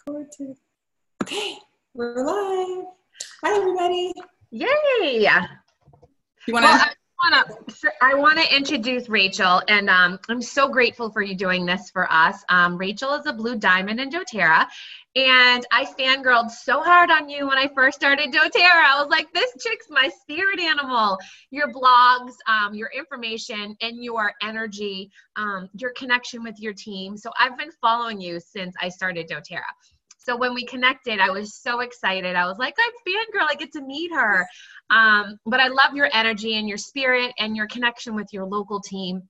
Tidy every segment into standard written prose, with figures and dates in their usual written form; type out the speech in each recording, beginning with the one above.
forward to. Okay, we're live. Hi, everybody. Yay! You want to? I want to introduce Rachel, and I'm so grateful for you doing this for us. Rachel is a blue diamond in doTERRA, and I fangirled so hard on you when I first started doTERRA. I was like, this chick's my spirit animal. Your blogs, your information, and your energy, your connection with your team. So I've been following you since I started doTERRA. So when we connected, I was so excited. I was like, I'm fangirl, I get to meet her. But I love your energy and your spirit and your connection with your local team.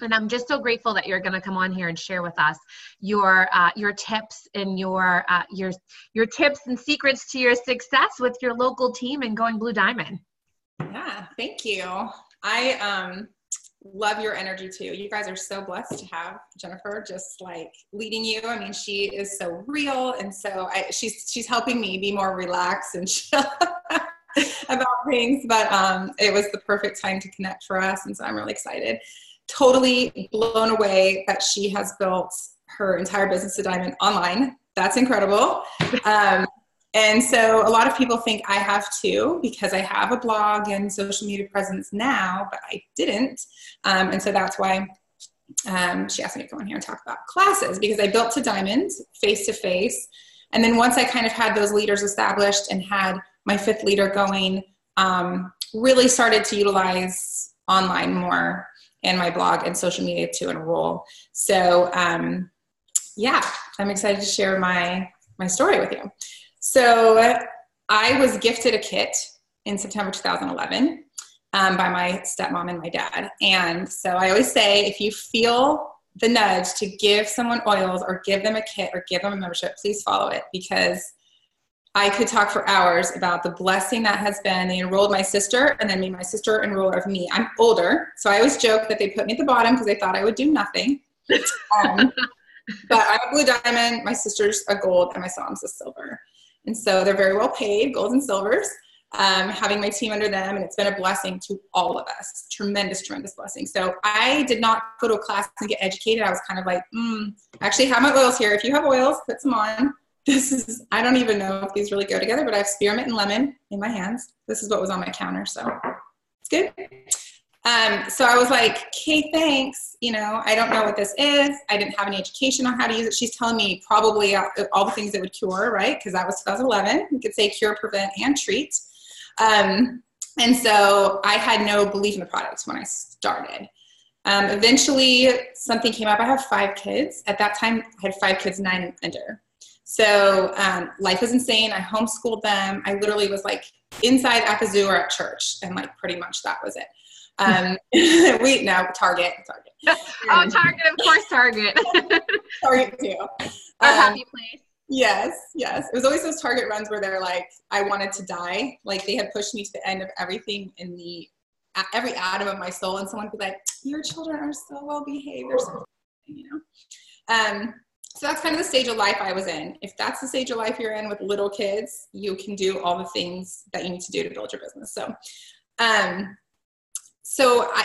And I'm just so grateful that you're going to come on here and share with us your tips and your tips and secrets to your success with your local team and going Blue Diamond. Yeah, thank you. I love your energy too. You guys are so blessed to have Jennifer just like leading you. I mean, she is so real, and so she's helping me be more relaxed and chill about things. But it was the perfect time to connect for us, and so I'm really excited. Totally blown away that she has built her entire business to Diamond online. That's incredible. And so a lot of people think I have too, because I have a blog and social media presence now, but I didn't. And so that's why she asked me to come on here and talk about classes, because I built to Diamond face-to-face. And then once I kind of had those leaders established and had my fifth leader going, really started to utilize online more and my blog and social media to enroll. So yeah, I'm excited to share my story with you. So I was gifted a kit in September 2011 by my stepmom and my dad. And so I always say, if you feel the nudge to give someone oils or give them a kit or give them a membership, please follow it, because I could talk for hours about the blessing that has been. They enrolled my sister and then made my sister enroller of me. I'm older, so I always joke that they put me at the bottom because they thought I would do nothing. But I'm a blue diamond, my sister's a gold, and my mom's a silver. And so they're very well paid, golds and silvers, having my team under them. And it's been a blessing to all of us. Tremendous, tremendous blessing. So I did not go to a class and get educated. I was kind of like, I actually have my oils here. If you have oils, put some on. I don't even know if these really go together, but I have spearmint and lemon in my hands. This is what was on my counter. So it's good. So I was like, okay, thanks. I don't know what this is. I didn't have any education on how to use it. She's telling me probably all the things that would cure, right? Because that was 2011. You could say cure, prevent, and treat. And so I had no belief in the products when I started. Eventually, something came up. I have 5 kids. At that time, I had 5 kids, 9 and under. So life was insane. I homeschooled them. I literally was like inside at the zoo or at church, and like pretty much that was it. Target. Oh, Target, of course, Target. Target too. Our happy place. Yes. It was always those Target runs where they're like, I wanted to die. Like they had pushed me to the end of everything in every atom of my soul. And someone would be like, your children are so well behaved. They're so, so that's kind of the stage of life I was in. If that's the stage of life you're in with little kids, you can do all the things that you need to do to build your business. So,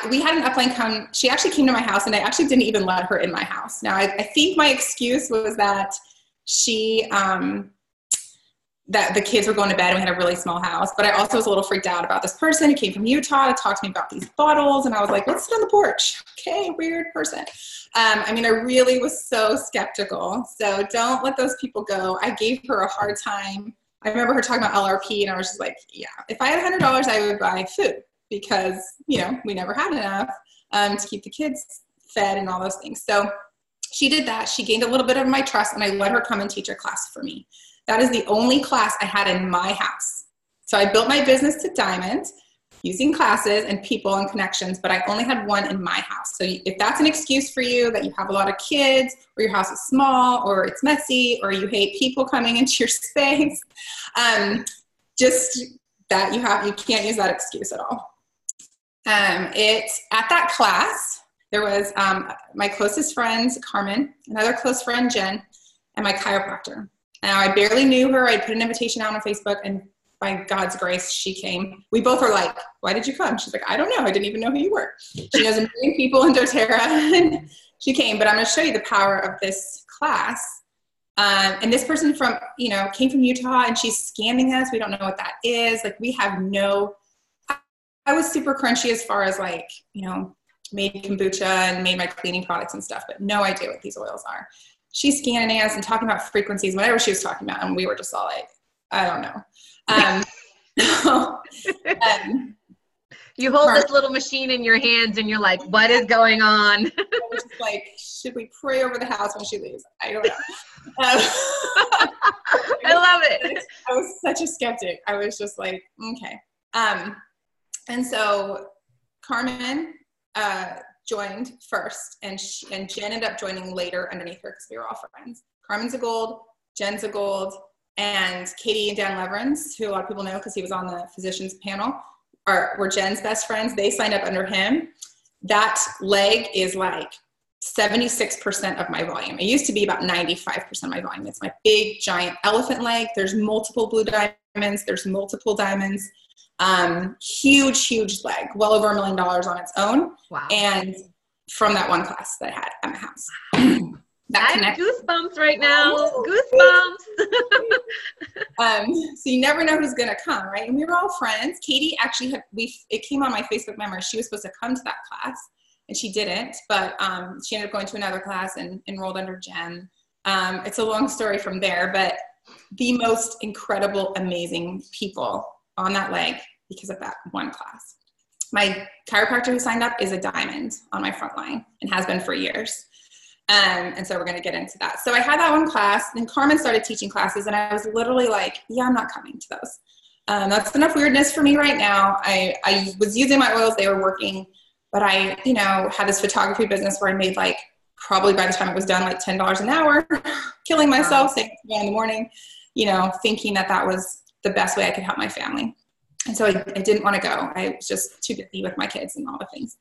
we had an upline come. She actually came to my house, and I actually didn't even let her in my house. Now, I think my excuse was that that the kids were going to bed and we had a really small house. But I also was a little freaked out about this person who came from Utah to talk to me about these bottles. And I was like, let's sit on the porch. Okay, weird person. I really was so skeptical. So don't let those people go. I gave her a hard time. I remember her talking about LRP, and I was just like, yeah, if I had $100, I would buy food, because, we never had enough to keep the kids fed and all those things. So she did that. She gained a little bit of my trust, and I let her come and teach a class for me. That is the only class I had in my house. So I built my business to Diamond using classes and people and connections, but I only had one in my house. So if that's an excuse for you, that you have a lot of kids, or your house is small, or it's messy, or you hate people coming into your space, just that you can't use that excuse at all. At that class, there was my closest friend, Carmen, another close friend, Jen, and my chiropractor. Now, I barely knew her. I put an invitation out on Facebook, and by God's grace, she came. We both were like, why did you come? She's like, I don't know. I didn't even know who you were. She knows a million people in doTERRA, and she came. But I'm going to show you the power of this class And this person from, came from Utah, and she's scamming us. We don't know what that is. Like, we have I was super crunchy as far as like, made kombucha and made my cleaning products and stuff, but no idea what these oils are. She's scanning us and talking about frequencies, whatever she was talking about. And we were just all like, I don't know. You hold this little machine in your hands and you're like, what is going on? I was just like, should we pray over the house when she leaves? I don't know. I love it. I was such a skeptic. I was just like, okay. And so Carmen joined first, and Jen ended up joining later underneath her because we were all friends. Carmen's a gold, Jen's a gold, and Katie and Dan Leverins, who a lot of people know because he was on the physicians panel, were Jen's best friends. They signed up under him. That leg is like 76% of my volume. It used to be about 95% of my volume. It's my big, giant elephant leg. There's multiple blue diamonds. There's multiple diamonds. Huge, huge leg, well over $1 million on its own. Wow. And from that one class that I had at my house. I have goosebumps right now. Goosebumps. So you never know who's going to come, right? And we were all friends. Katie actually it came on my Facebook memory. She was supposed to come to that class and she didn't, but she ended up going to another class and enrolled under Jen. It's a long story from there, but the most incredible, amazing people on that leg because of that one class. My chiropractor who signed up is a diamond on my front line and has been for years. And so we're going to get into that. So I had that one class, and Carmen started teaching classes, and I was literally like, yeah, I'm not coming to those. That's enough weirdness for me right now. I was using my oils. They were working, but I, had this photography business where I made like, probably by the time it was done, like $10 an hour, killing myself, saying in the morning, thinking that was the best way I could help my family. And so I didn't want to go. I was just too busy with my kids and all the things.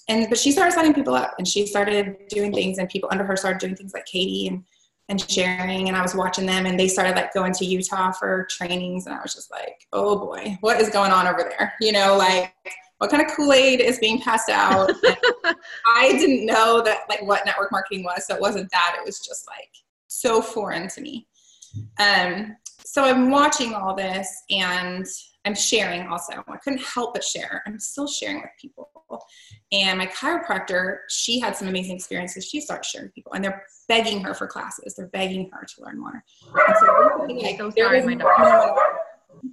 But she started signing people up, and she started doing things, and people under her started doing things like Katie and sharing. And I was watching them, and they started like going to Utah for trainings. And I was just like, oh boy, what is going on over there? Like what kind of Kool-Aid is being passed out? I didn't know that like what network marketing was. So it wasn't that, it was just like so foreign to me. So I'm watching all this, and I'm sharing also. I couldn't help but share. I'm still sharing with people. And my chiropractor, she had some amazing experiences. She started sharing with people, and they're begging her for classes. They're begging her to learn more. And so like, so sorry, my dog.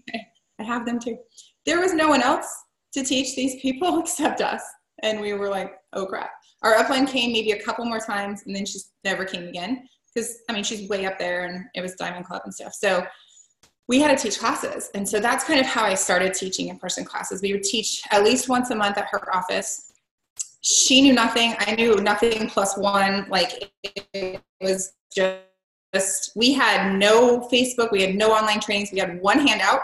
Okay, I have them too. There was no one else to teach these people except us. And we were like, oh crap. Our upline came maybe a couple more times, and then she never came again. Because, she's way up there, and it was Diamond Club and stuff. So we had to teach classes. And so that's kind of how I started teaching in-person classes. We would teach at least once a month at her office. She knew nothing. I knew nothing plus one. Like, it was just, we had no Facebook. We had no online trainings. We had one handout,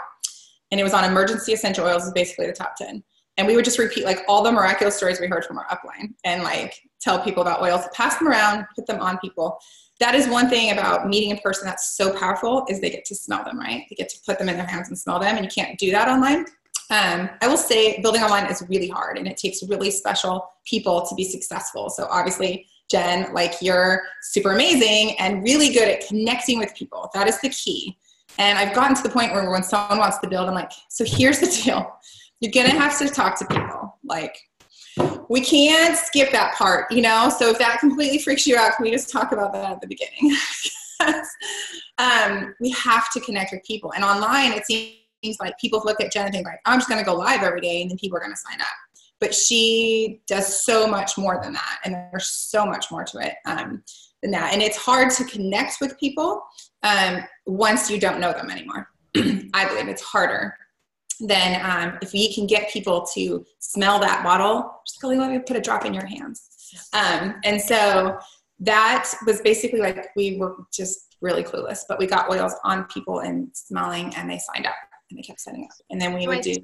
and it was on emergency essential oils, is basically the top 10. And we would just repeat like all the miraculous stories we heard from our upline and like tell people about oils, pass them around, put them on people. That is one thing about meeting in person that's so powerful, is they get to smell them, right? They get to put them in their hands and smell them, and you can't do that online. I will say building online is really hard, and it takes really special people to be successful. So obviously, Jen, like, you're super amazing and really good at connecting with people. That is the key. And I've gotten to the point where when someone wants to build, I'm like, so here's the deal. You're going to have to talk to people. Like, we can't skip that part, So if that completely freaks you out, can we just talk about that at the beginning? We have to connect with people. And online, it seems like people look at Jen and think like, I'm just going to go live every day, and then people are going to sign up. But she does so much more than that. And there's so much more to it than that. And it's hard to connect with people once you don't know them anymore. I believe it's harder than if we can get people to smell that bottle, just go, let me put a drop in your hands. And so that was basically like, we were just really clueless, but we got oils on people and smelling, and they signed up, and they kept setting up. And then we would do,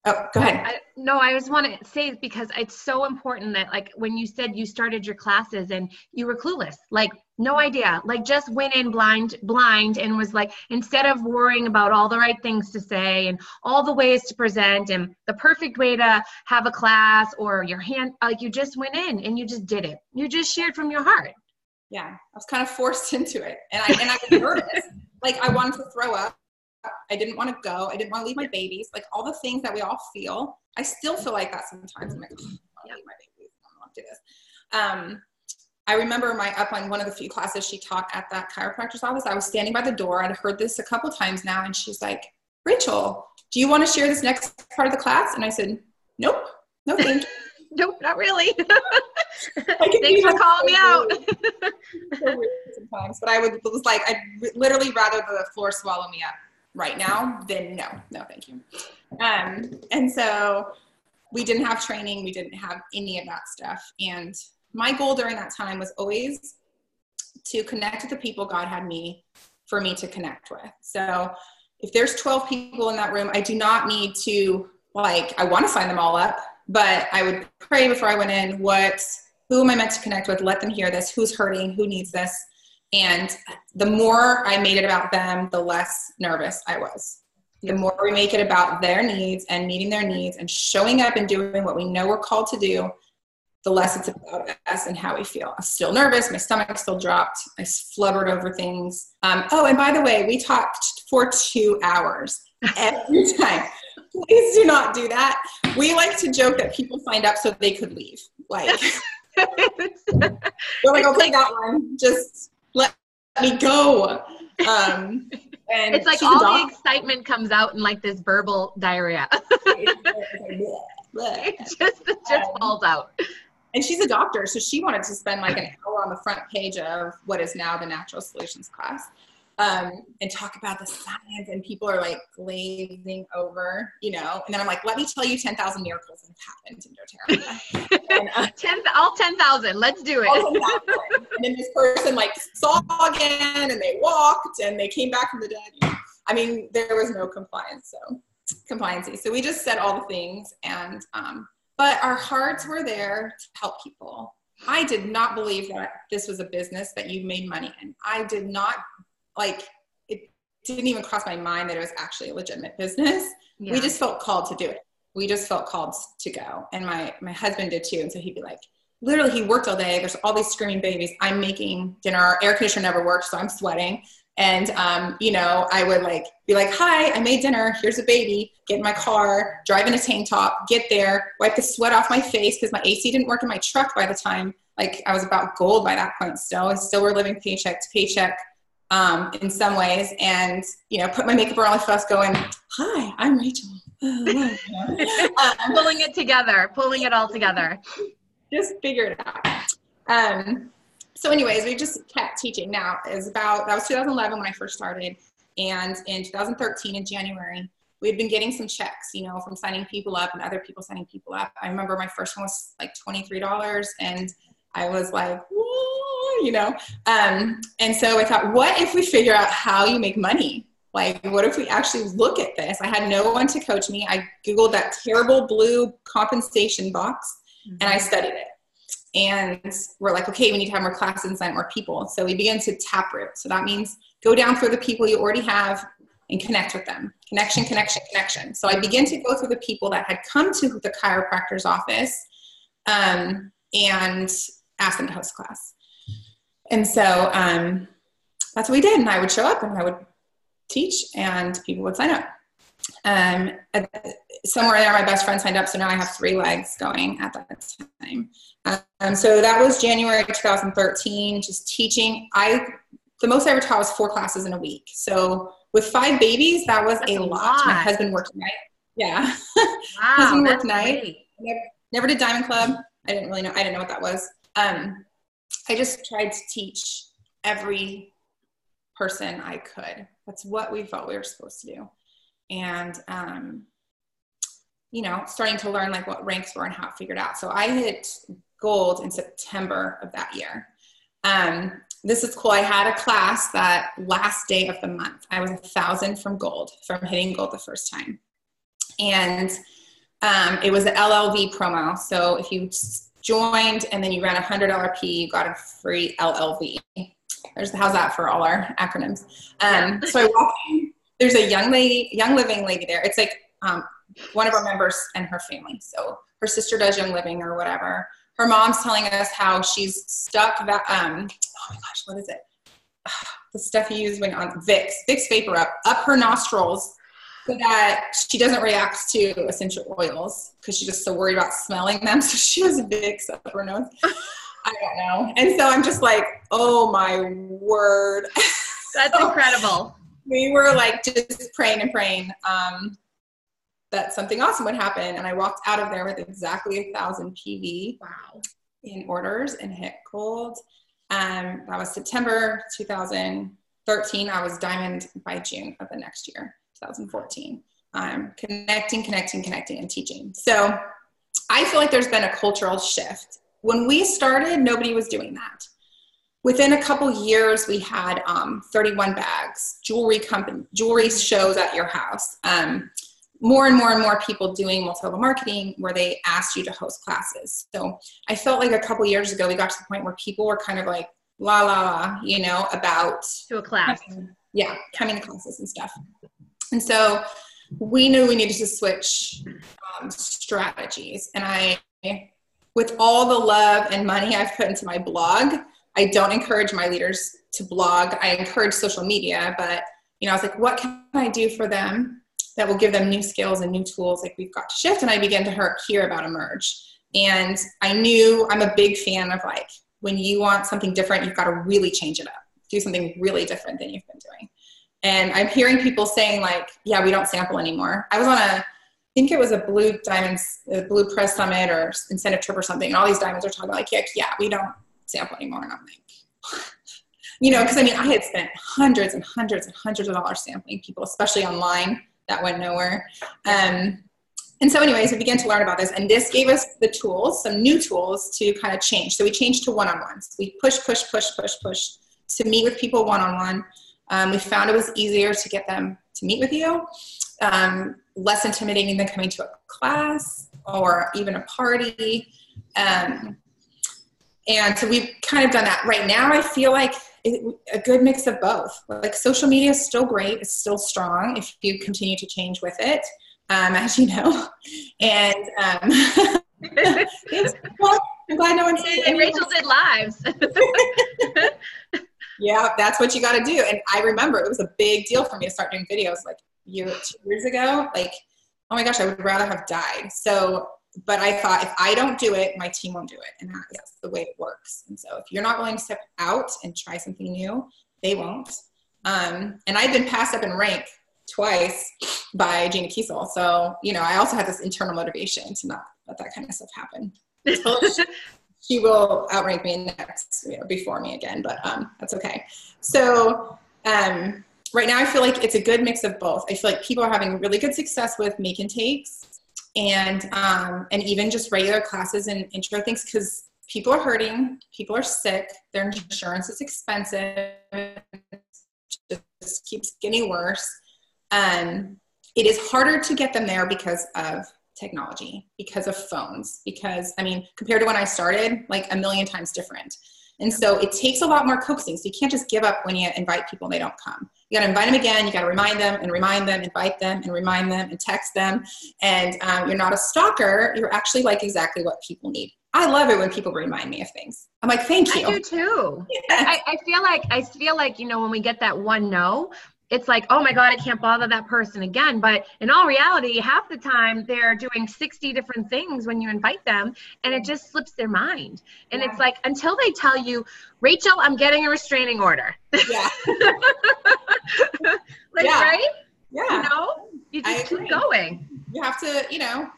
oh, go ahead. I just want to say, because it's so important that, like, when you said you started your classes and you were clueless, like, no idea, like, just went in blind and was like, instead of worrying about all the right things to say and all the ways to present and the perfect way to have a class or your hand, like, you just went in and you just did it. You just shared from your heart. Yeah, I was kind of forced into it. And I was nervous. Like I wanted to throw up. I didn't want to go. I didn't want to leave my babies. Like all the things that we all feel. I still feel like that sometimes. I'm like, oh, I want to leave my babies. I don't want to do this. I remember up on one of the few classes she taught at that chiropractor's office, I was standing by the door. I'd heard this a couple times now. And she's like, Rachel, do you want to share this next part of the class? And I said, nope, no thank you. Nope, not really. Thanks for calling me out. So weird sometimes, but I'd literally rather the floor swallow me up right now than no, thank you. And so we didn't have training. We didn't have any of that stuff. And my goal during that time was always to connect with the people God had for me to connect with. So if there's 12 people in that room, I do not need to, I want to sign them all up, but I would pray before I went in, who am I meant to connect with? Let them hear this. Who's hurting? Who needs this? And the more I made it about them, the less nervous I was. The more we make it about their needs and meeting their needs and showing up and doing what we know we're called to do, the less it's about us and how we feel. I'm still nervous. My stomach still dropped. I flubbered over things. And by the way, we talked for 2 hours every time. Please do not do that. We like to joke that people signed up so they could leave. We're like, okay, that one. Just let me go. And it's like all the excitement comes out in like this verbal diarrhea. It just falls out. And she's a doctor, so she wanted to spend like an hour on the front page of what is now the Natural Solutions class, and talk about the science, and people are like glazing over, and then I'm like, let me tell you 10,000 miracles that have happened in doTERRA. All 10,000, let's do it. All 10,000. And then this person saw again, and they walked, and they came back from the dead. I mean, there was no compliancy. So we just said all the things, and but our hearts were there to help people. I did not believe that this was a business that you made money in. I did not, it didn't even cross my mind that it was actually a legitimate business. Yeah. We just felt called to do it. We just felt called to go. And my husband did too. And so he'd be like, literally he worked all day. There's all these screaming babies. I'm making dinner. Our air conditioner never worked, so I'm sweating. And, I would be like, hi, I made dinner. Here's a baby. Get in my car, drive in a tank top, get there, wipe the sweat off my face because my AC didn't work in my truck by the time. I was about gold by that point still. I still were living paycheck to paycheck in some ways. And, put my makeup on, first going, hi, I'm Rachel. Pulling it all together. Just figure it out. So anyways, we just kept teaching. Now that was 2011 when I first started. And in 2013 in January, we had been getting some checks, from signing people up and other people signing people up. I remember my first one was like $23 and I was like, whoa, and so I thought, what if we figure out how you make money? What if we actually look at this? I had no one to coach me. I Googled that terrible blue compensation box and I studied it. And we're like, okay, we need to have more classes and sign more people. So we began to taproot. So that means go down through the people you already have and connect with them. Connection. So I began to go through the people that had come to the chiropractor's office and ask them to host class. And so that's what we did. And I would show up and I would teach and people would sign up. Somewhere there, my best friend signed up. So now I have 3 legs going at that time. So that was January 2013, just teaching. The most I ever taught was 4 classes in a week. So with 5 babies, that was a lot. My husband worked night. Yeah. Wow, husband worked night. Never did Diamond Club. I didn't really know. I didn't know what that was. I just tried to teach every person I could. That's what we felt we were supposed to do. And, starting to learn what ranks were and how it figured out. So I hit gold in September of that year. This is cool. I had a class that last day of the month. I was 1,000 from hitting gold the first time. And it was the LLV promo. So if you joined and then you ran $100 P, you got a free LLV. How's that for all our acronyms? So I walk in. There's a young living lady there. It's one of our members and her family. So her sister does Young Living or whatever. her mom's telling us how she's stuck that, oh my gosh, what is it? The stuff you use when on Vicks Vapor up her nostrils so that she doesn't react to essential oils because she's just so worried about smelling them. So she has Vicks up her nose. I don't know. And so I'm just like, oh my word. That's incredible. We were like just praying and praying that something awesome would happen. And I walked out of there with exactly 1,000 PV in orders and hit gold. That was September 2013. I was diamond by June of the next year, 2014. Connecting and teaching. So I feel like there's been a cultural shift. When we started, nobody was doing that. Within a couple years, we had 31 bags, jewelry shows at your house. More and more people doing multi-level marketing where they asked you to host classes. So I felt like a couple years ago, we got to the point where people were kind of like, you know, about to a class. Coming to classes and stuff. And so we knew we needed to switch strategies. And with all the love and money I've put into my blog, I don't encourage my leaders to blog. I encourage social media, but you know, I was like, what can I do for them that will give them new skills and new tools? Like we've got to shift. And I began to hear about Emerge. And I knew I'm a big fan of like, when you want something different, you've got to really change it up, do something really different than you've been doing. And I'm hearing people saying like, yeah, we don't sample anymore. I was on I think it was a Blue Press Summit or Incentive Trip or something. And all these diamonds are talking about like, yeah, we don't sample anymore. And I'm like, you know, because I mean, I had spent hundreds and hundreds and hundreds of dollars sampling people, especially online. That went nowhere. And so anyways, we began to learn about this, and this gave us the tools, some new tools to kind of change. So we changed to one-on-ones. We push to meet with people one-on-one. We found it was easier to get them to meet with you, less intimidating than coming to a class or even a party. And so we've kind of done that. Right now, I feel like a good mix of both. Like social media is still great. It's still strong if you continue to change with it, as you know. And well, I'm glad no one's and Rachel did lives. Yeah, that's what you got to do. And I remember it was a big deal for me to start doing videos like 2 years ago. Like, oh my gosh, I would rather have died. So, but I thought if I don't do it, my team won't do it. And that's the way it works. And so if you're not willing to step out and try something new, they won't. And I've been passed up in rank twice by Gina Kiesel. So, you know, I also had this internal motivation to not let that kind of stuff happen. She will outrank me next, you know, before me again, but that's okay. So right now I feel like it's a good mix of both. I feel like people are having really good success with make and takes and even just regular classes and intro things, because people are hurting, people are sick, their insurance is expensive, it just keeps getting worse. It is harder to get them there because of technology, because of phones, because I mean, compared to when I started, like a million times different. And so it takes a lot more coaxing. So you can't just give up when you invite people and they don't come. You got to invite them again. You got to remind them, invite them and remind them and text them. And you're not a stalker. You're actually like exactly what people need. I love it when people remind me of things. I'm like, thank you. I do too. Yeah. I feel like, you know, when we get that one no, it's like, oh my God, I can't bother that person again. But in all reality, half the time they're doing 60 different things when you invite them, and it just slips their mind. And it's like, until they tell you, Rachel, I'm getting a restraining order. Yeah. Right? Yeah. You know, you just keep going. You have to, you know,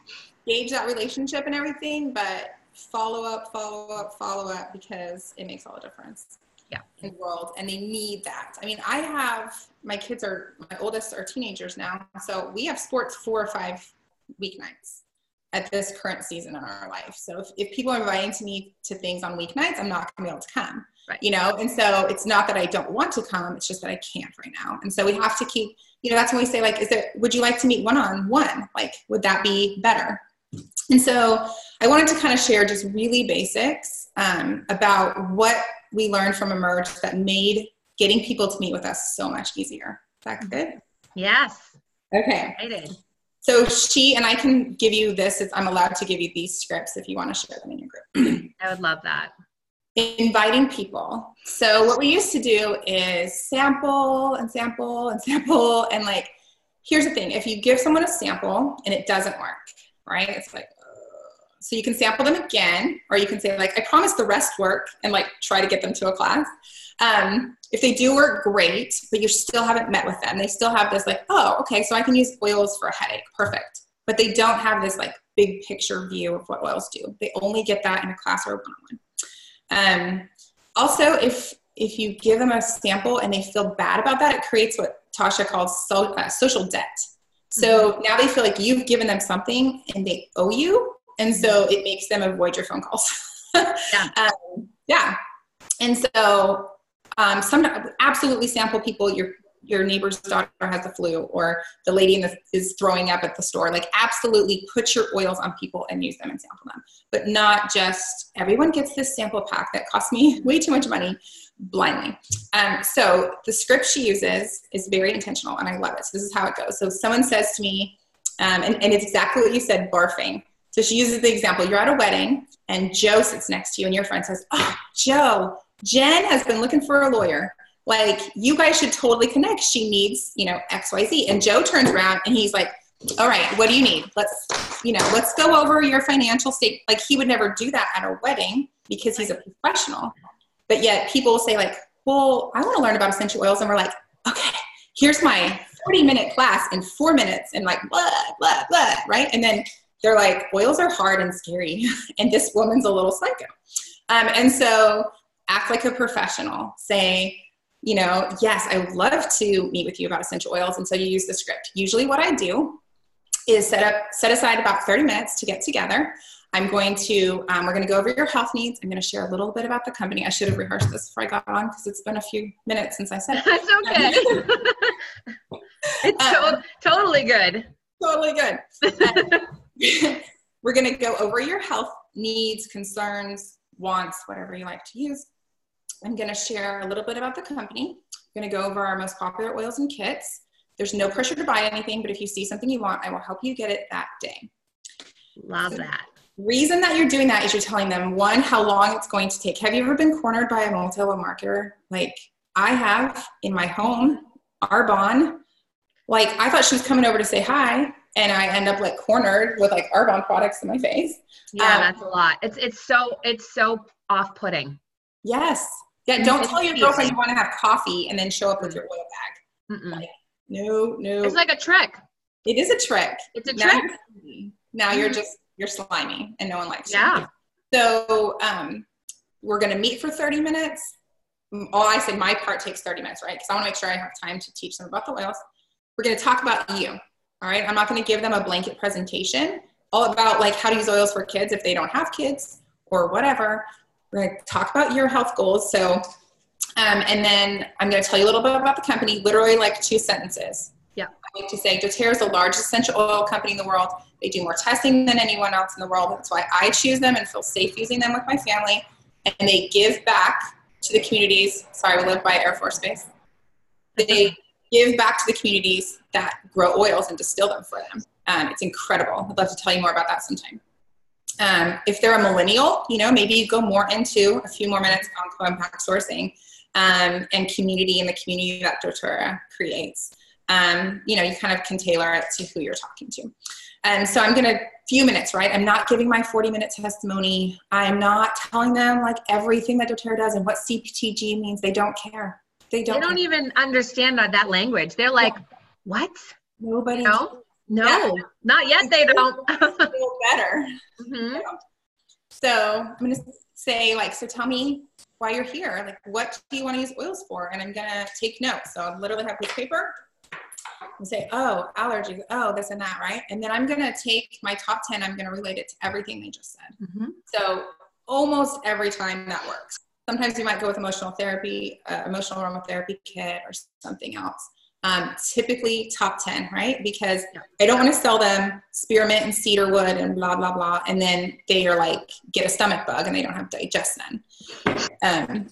gauge that relationship and everything, but follow up, because it makes all the difference. Yeah. In the world, and they need that. I mean, my oldest are teenagers now, so we have sports 4 or 5 weeknights at this current season in our life. So if people are inviting me to things on weeknights, I'm not gonna be able to come, right? You know, and so it's not that I don't want to come, it's just that I can't right now. And so we have to keep, you know, that's when we say like, would you like to meet one-on-one? Like, would that be better? And so I wanted to kind of share just really basics about what we learned from Emerge that made getting people to meet with us so much easier. Is that good? Yes. Okay. I did. So she, and I can give you this, I'm allowed to give you these scripts if you want to share them in your group. I would love that. Inviting people. So what we used to do is sample and sample and sample. And like, here's the thing. If you give someone a sample and it doesn't work, right? It's like, so you can sample them again, or you can say like, I promise the rest work, and like try to get them to a class. If they do work, great, but you still haven't met with them. They still have this like, oh, okay, so I can use oils for a headache. Perfect. But they don't have this like big picture view of what oils do. They only get that in a class or a one-on-one. Also, if you give them a sample and they feel bad about that, it creates what Tasha calls social debt. So now they feel like you've given them something and they owe you. And so it makes them avoid your phone calls. Yeah. And so sometimes absolutely sample people. Your neighbor's daughter has the flu, or the lady is throwing up at the store. Like, absolutely put your oils on people and use them and sample them. But not just everyone gets this sample pack that costs me way too much money blindly. So the script she uses is very intentional, and I love it. So this is how it goes. So someone says to me, and it's exactly what you said, barfing. So she uses the example, you're at a wedding and Joe sits next to you and your friend says, oh, Joe, Jen has been looking for a lawyer. Like, you guys should totally connect. She needs, X, Y, Z. And Joe turns around and he's like, all right, what do you need? Let's go over your financial state. Like, he would never do that at a wedding because he's a professional. But yet people will say like, well, I want to learn about essential oils. And we're like, okay, here's my 40-minute class in 4 minutes, and like, blah, blah, blah, right? And then they're like, oils are hard and scary. And this woman's a little psycho. And so act like a professional. Say, yes, I would love to meet with you about essential oils. And so you use the script. Usually what I do is set aside about 30 minutes to get together. I'm going to, we're going to go over your health needs. I'm going to share a little bit about the company. I should have rehearsed this before I got on because it's been a few minutes since I said it. That's okay. It's totally good. Totally good. We're going to go over your health needs, concerns, wants, whatever you like to use. I'm going to share a little bit about the company. I'm going to go over our most popular oils and kits. There's no pressure to buy anything, but if you see something you want, I will help you get it that day. Love that. Reason that you're doing that is you're telling them, one, how long it's going to take. Have you ever been cornered by a multi-level marketer? Like I have in my home, Arbonne. Like, I thought she was coming over to say hi, and I end up like cornered with like Arbonne products in my face. Yeah, that's a lot. It's so off-putting. Yes. Yeah. Don't tell your girlfriend you want to have coffee and then show up with your oil bag. Like, no. It's like a trick. It is a trick. It's a trick. Now you're slimy and no one likes you. Yeah. So we're going to meet for 30 minutes. I say my part takes 30 minutes, right? Because I want to make sure I have time to teach them about the oils. We're going to talk about you. All right. I'm not going to give them a blanket presentation all about like how to use oils for kids if they don't have kids or whatever. We're going to talk about your health goals. So, and then I'm going to tell you a little bit about the company, literally like 2 sentences. Yeah. I like to say doTERRA is the largest essential oil company in the world. They do more testing than anyone else in the world. That's why I choose them and feel safe using them with my family. And they give back to the communities. Sorry, we live by Air Force Base. They give back to the communities that grow oils and distill them for them. It's incredible. I'd love to tell you more about that sometime. If they're a millennial, maybe you go more into a few more minutes on co-impact sourcing and community and the community that doTERRA creates. You kind of can tailor it to who you're talking to. And so I'm going to few minutes, right? I'm not giving my 40-minute testimony. I'm not telling them like everything that doTERRA does and what CPTG means. They don't care. They don't even understand that language. They're like, what? Nobody. No, not yet. They don't. Feel better. Mm-hmm. So I'm going to say so tell me why you're here. Like, what do you want to use oils for? And I'm going to take notes. So I'll literally have this paper and say, oh, allergies. Oh, this and that. Right. And then I'm going to take my top 10. I'm going to relate it to everything they just said. Mm-hmm. So almost every time that works. Sometimes you might go with emotional therapy, emotional aromatherapy kit or something else. Typically top 10, right? Because I don't want to sell them spearmint and cedarwood and blah, blah, blah. And then they are like, get a stomach bug and they don't have digest then.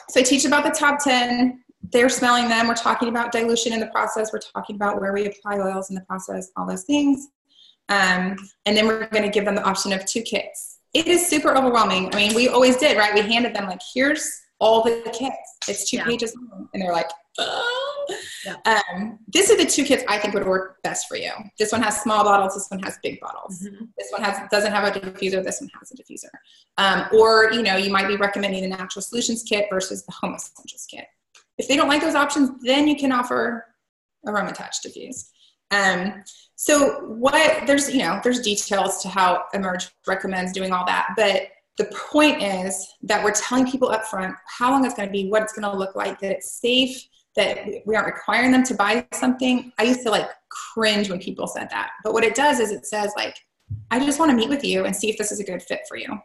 So I teach about the top 10. They're smelling them. We're talking about dilution in the process. We're talking about where we apply oils in the process, all those things. And then we're going to give them the option of 2 kits. It is super overwhelming. I mean, we always did, right? We handed them like, here's all the kits. It's 2 pages long. And they're like, oh. Yeah. This is the 2 kits I think would work best for you. This one has small bottles. This one has big bottles. Mm-hmm. This one doesn't have a diffuser. This one has a diffuser. Or, you know, you might be recommending the Natural Solutions kit versus the Home Essentials kit. If they don't like those options, then you can offer Aroma Touch Diffuse. So there's details to how Emerge recommends doing all that, but the point is that we're telling people up front how long it's going to be, what it's going to look like, that it's safe, that we aren't requiring them to buy something. I used to like cringe when people said that, but what it does is it says like, I just want to meet with you and see if this is a good fit for you.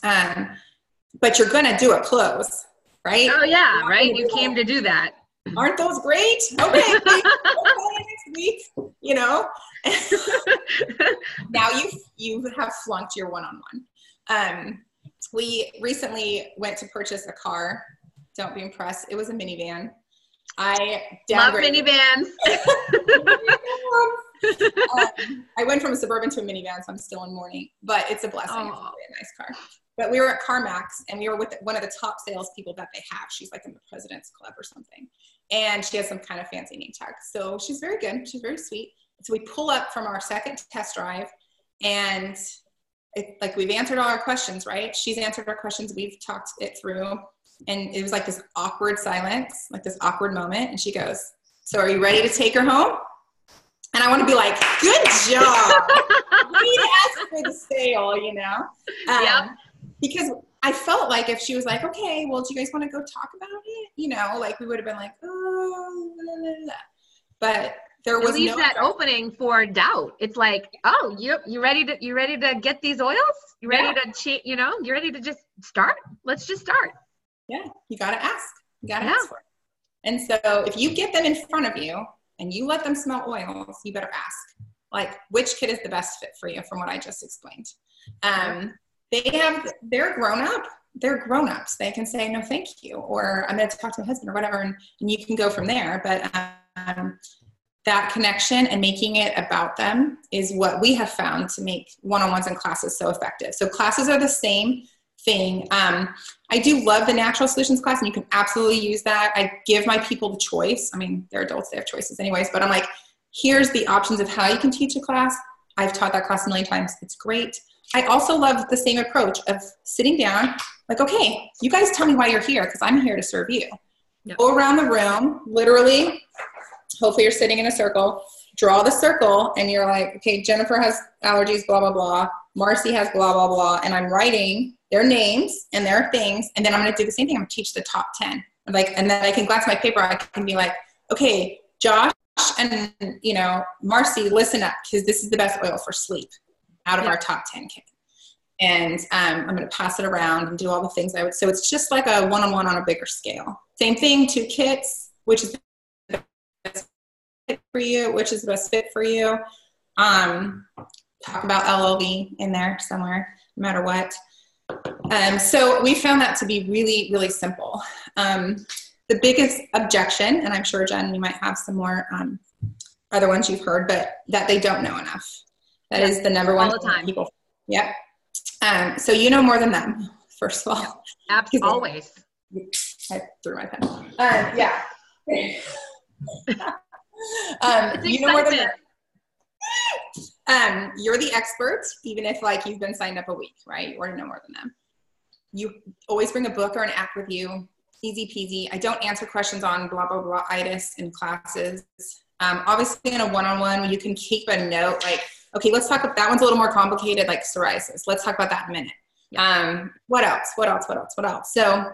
But you're going to do a close, right? Oh yeah, right. You came to do that. Aren't those great? Okay, next week, you know. Now you have flunked your one-on-one. We recently went to purchase a car. Don't be impressed. It was a minivan. I love minivans. I went from a Suburban to a minivan, so I'm still in mourning, but it's a blessing. It's a really nice car. But we were at CarMax, and we were with one of the top salespeople that they have. She's like in the President's Club or something. And she has some kind of fancy name tag. So she's very good. She's very sweet. So we pull up from our second test drive, and we've answered all our questions, right? She's answered our questions. We've talked it through. And it was like this awkward silence, like this awkward moment. And she goes, so are you ready to take her home? And I want to be like, good job. We asked for the sale, you know? Yep. Because I felt like if she was like, okay, well, do you guys want to go talk about it? You know, like we would have been like, oh, blah, blah, blah. But there was leaves that opening for doubt. It's like, oh, you ready to get these oils? You ready to you ready to just start? Let's just start. Yeah, you got to ask. You got to ask for it. And so if you get them in front of you and you let them smell oils, you better ask, like, which kit is the best fit for you from what I just explained. They're grown up. They're grown-ups. They can say, no, thank you. Or I'm going to talk to my husband or whatever. And you can go from there. But that connection and making it about them is what we have found to make one-on-ones and classes so effective. So classes are the same thing. I do love the Natural Solutions class, and you can absolutely use that. I give my people the choice. I mean, they're adults, they have choices anyways, but I'm like, here's the options of how you can teach a class. I've taught that class a million times. It's great. I also love the same approach of sitting down, like, okay, you guys tell me why you're here, because I'm here to serve you. Yep. Go around the room, literally, hopefully you're sitting in a circle, draw the circle, and you're like, okay, Jennifer has allergies, blah, blah, blah. Marcy has blah, blah, blah. And I'm writing their names and their things. And then I'm going to do the same thing. I'm going to teach the top 10. And then I can glance at my paper. I can be like, okay, Josh and, Marcy, listen up, because this is the best oil for sleep out of our top 10 kit. And I'm going to pass it around and do all the things I would. So it's just like a one-on-one on a bigger scale. Same thing, 2 kits, which is the best fit for you, which is the best fit for you. Talk about LLV in there somewhere, no matter what. So we found that to be really, really simple. The biggest objection, and I'm sure, Jen, you might have some more other ones you've heard, but that they don't know enough. That is the number one all the time. People. Yep. So you know more than them, first of all. Absolutely. Always. I threw my pen. Yeah. You know more than them. You're the expert, even if you've been signed up a week, right? You already know more than them. You always bring a book or an app with you. Easy peasy. I don't answer questions on blah, blah, blah itis in classes. Obviously in a one-on-one, you can keep a note okay, let's talk about that one's a little more complicated, like psoriasis. Let's talk about that in a minute. What else? So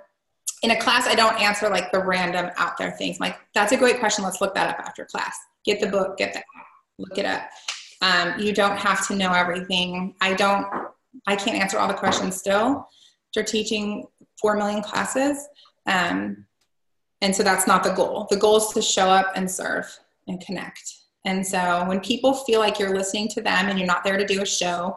in a class, I don't answer the random out there things. That's a great question. Let's look that up after class. Get the book, get that, look it up. You don't have to know everything. I can't answer all the questions still. You're teaching 4 million classes. And so that's not the goal. The goal is to show up and serve and connect. And so when people feel like you're listening to them and you're not there to do a show,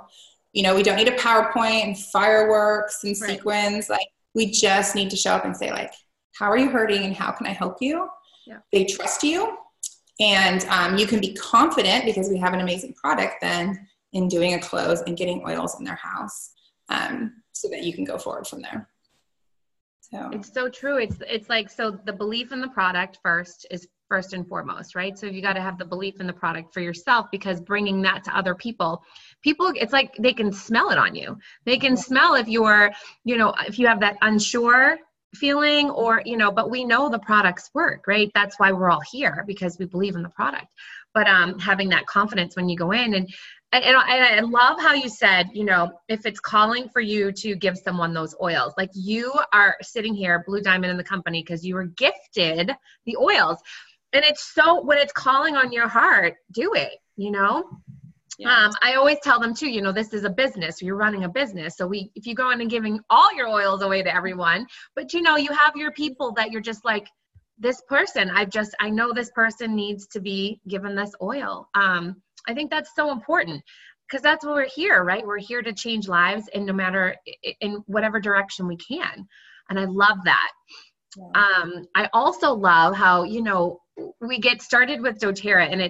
we don't need a PowerPoint and fireworks and sequins. We just need to show up and say how are you hurting and how can I help you? Yeah. They trust you. And you can be confident because we have an amazing product then in doing a close and getting oils in their house, so that you can go forward from there. So it's so true. It's like, so the belief in the product first is first and foremost, right? So you got to have the belief in the product for yourself, because bringing that to other people, it's like they can smell it on you. They can smell if you're, if you have that unsure feeling, or, but we know the products work, right? That's why we're all here, because we believe in the product. But having that confidence when you go in, and I love how you said, if it's calling for you to give someone those oils, like you are sitting here, Blue Diamond in the company, because you were gifted the oils. And it's so, when it's calling on your heart, do it, Yeah. I always tell them too, this is a business. You're running a business. So if you go in and giving all your oils away to everyone, but you have your people that you're just like, this person, I know this person needs to be given this oil. I think that's so important, because that's what we're here, right? We're here to change lives, and no matter in whatever direction we can. And I love that. Yeah. I also love how, we get started with doTERRA, and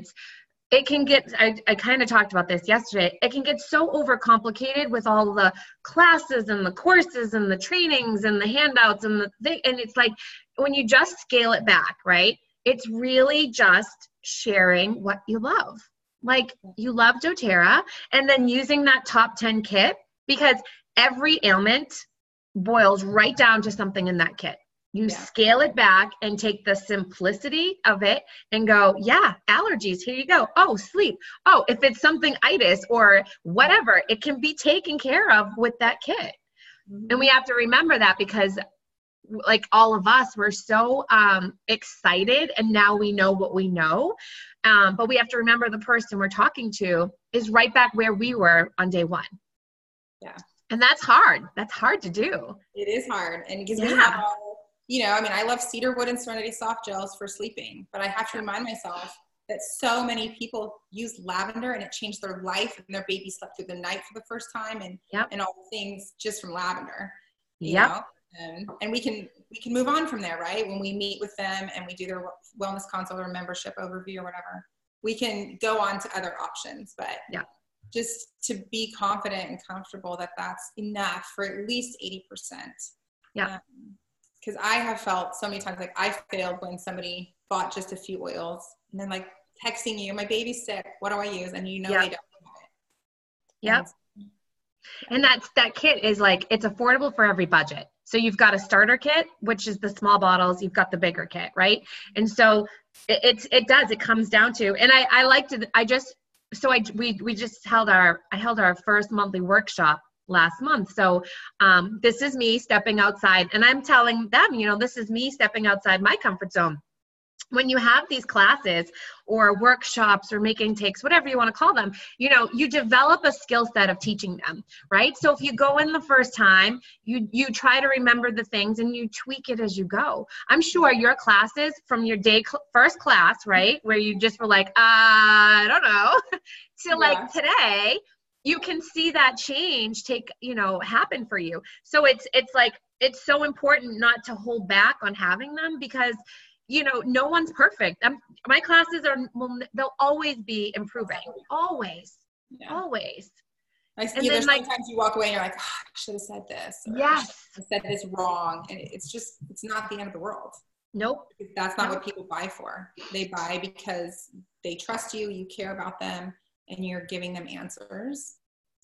it can get, I kind of talked about this yesterday, it can get so overcomplicated with all the classes and the courses and the trainings and the handouts and and it's like, when you just scale it back, right? It's really just sharing what you love. Like, you love doTERRA, and then using that top 10 kit, because every ailment boils right down to something in that kit. You scale it back and take the simplicity of it and go, yeah, allergies, here you go. Oh, sleep. Oh, if it's something itis or whatever, it can be taken care of with that kit. Mm-hmm. And we have to remember that, because like all of us, we're so excited, and now we know what we know. But we have to remember the person we're talking to is right back where we were on day one. Yeah. And that's hard. That's hard to do. It is hard. And because we have all, I love cedarwood and serenity soft gels for sleeping, but I have to remind myself that so many people use lavender, and it changed their life, and their baby slept through the night for the first time, and all the things just from lavender. You know? And we can move on from there, right? When we meet with them and we do their wellness consult or membership overview or whatever, we can go on to other options, but just to be confident and comfortable that that's enough for at least 80%. Yeah. Because I have felt so many times, like I failed when somebody bought just a few oils, and then like texting you, my baby's sick, what do I use? And they don't have it. Yep. And that kit is like, it's affordable for every budget. So you've got a starter kit, which is the small bottles. You've got the bigger kit, right? And so it comes down to, and I held our first monthly workshop last month. So this is me stepping outside, and I'm telling them, this is me stepping outside my comfort zone. When you have these classes or workshops or making takes, whatever you want to call them, you develop a skill set of teaching them, right? So if you go in the first time, you try to remember the things and you tweak it as you go. I'm sure your classes from your first class, right, where you just were like, I don't know, to like today, you can see that change happen for you. So it's like, it's so important not to hold back on having them, because no one's perfect. My classes they'll always be improving. Always. Always. There's sometimes you walk away and you're like, oh, I should have said this. I said this wrong. And it's not the end of the world. Nope. That's not what people buy for. They buy because they trust you, you care about them, and you're giving them answers.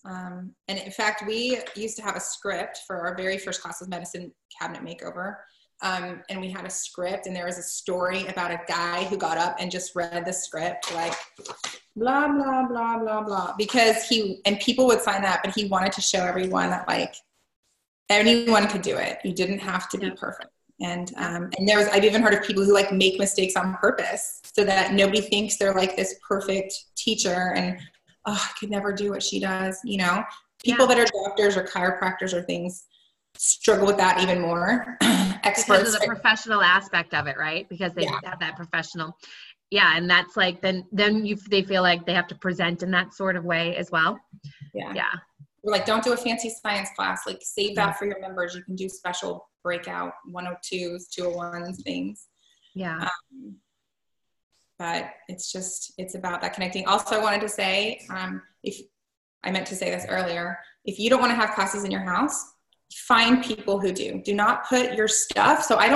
And in fact, we used to have a script for our very first class of medicine cabinet makeover. And we had a script, and there was a story about a guy who got up and just read the script, like blah, blah, blah, blah, blah, because people would sign up, and he wanted to show everyone that like anyone could do it. You didn't have to be perfect. And I've even heard of people who like make mistakes on purpose so that nobody thinks they're like this perfect teacher and, oh, I could never do what she does. People that are doctors or chiropractors or things struggle with that even more. Experts. Because of the professional aspect of it, right? Because they have that professional. Yeah. And that's like, then they feel like they have to present in that sort of way as well. Yeah. Yeah. We're like, don't do a fancy science class. Like, save that for your members. You can do special breakout 102s, 201s things. Yeah. but it's about that connecting. Also, I wanted to say, if I meant to say this earlier, if you don't want to have classes in your house, find people who do. Do not put your stuff. So I